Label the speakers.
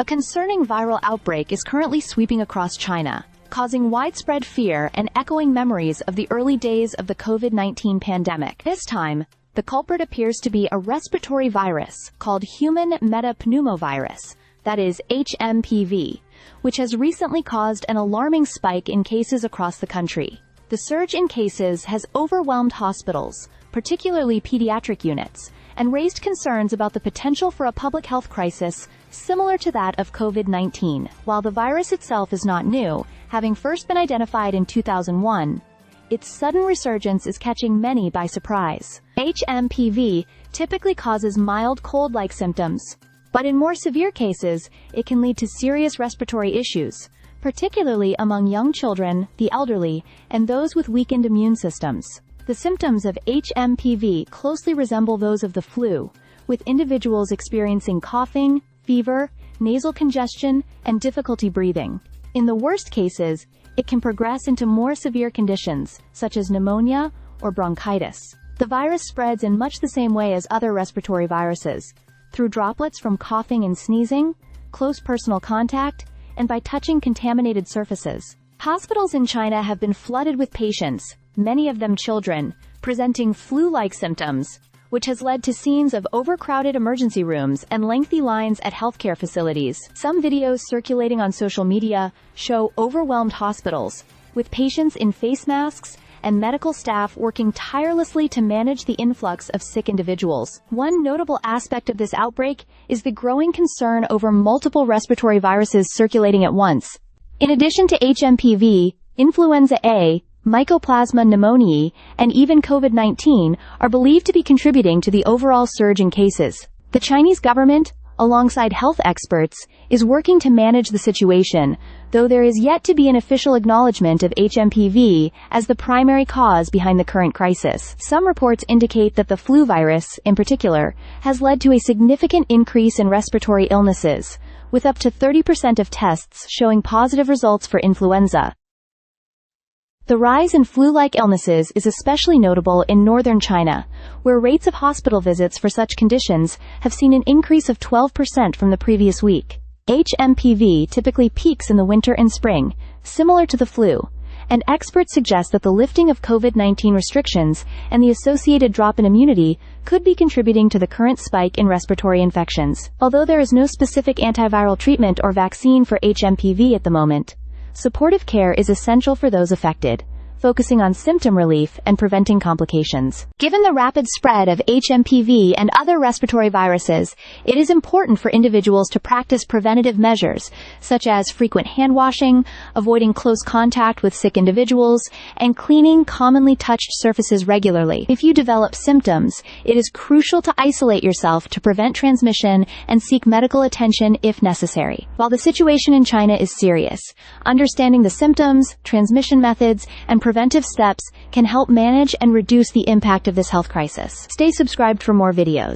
Speaker 1: A concerning viral outbreak is currently sweeping across China, causing widespread fear and echoing memories of the early days of the COVID-19 pandemic. This time, the culprit appears to be a respiratory virus called human metapneumovirus, that is HMPV, which has recently caused an alarming spike in cases across the country. The surge in cases has overwhelmed hospitals, particularly pediatric units, and raised concerns about the potential for a public health crisis similar to that of COVID-19. While the virus itself is not new, having first been identified in 2001, its sudden resurgence is catching many by surprise. HMPV typically causes mild cold-like symptoms, but in more severe cases, it can lead to serious respiratory issues, particularly among young children, the elderly, and those with weakened immune systems. The symptoms of HMPV closely resemble those of the flu, with individuals experiencing coughing, fever, nasal congestion, and difficulty breathing. In the worst cases, it can progress into more severe conditions, such as pneumonia or bronchitis. The virus spreads in much the same way as other respiratory viruses, through droplets from coughing and sneezing, close personal contact, and by touching contaminated surfaces. Hospitals in China have been flooded with patients, many of them children, presenting flu-like symptoms, which has led to scenes of overcrowded emergency rooms and lengthy lines at healthcare facilities. Some videos circulating on social media show overwhelmed hospitals, with patients in face masks and medical staff working tirelessly to manage the influx of sick individuals. One notable aspect of this outbreak is the growing concern over multiple respiratory viruses circulating at once. In addition to HMPV, influenza A, Mycoplasma pneumoniae, and even COVID-19 are believed to be contributing to the overall surge in cases. The Chinese government, alongside health experts, is working to manage the situation, though there is yet to be an official acknowledgement of HMPV as the primary cause behind the current crisis. Some reports indicate that the flu virus, in particular, has led to a significant increase in respiratory illnesses, with up to 30% of tests showing positive results for influenza. The rise in flu-like illnesses is especially notable in northern China, where rates of hospital visits for such conditions have seen an increase of 12% from the previous week. HMPV typically peaks in the winter and spring, similar to the flu, and experts suggest that the lifting of COVID-19 restrictions and the associated drop in immunity could be contributing to the current spike in respiratory infections. Although there is no specific antiviral treatment or vaccine for HMPV at the moment, supportive care is essential for those affected, focusing on symptom relief and preventing complications. Given the rapid spread of HMPV and other respiratory viruses, it is important for individuals to practice preventative measures, such as frequent hand washing, avoiding close contact with sick individuals, and cleaning commonly touched surfaces regularly. If you develop symptoms, it is crucial to isolate yourself to prevent transmission and seek medical attention if necessary. While the situation in China is serious, understanding the symptoms, transmission methods, and preventive steps can help manage and reduce the impact of this health crisis. Stay subscribed for more videos.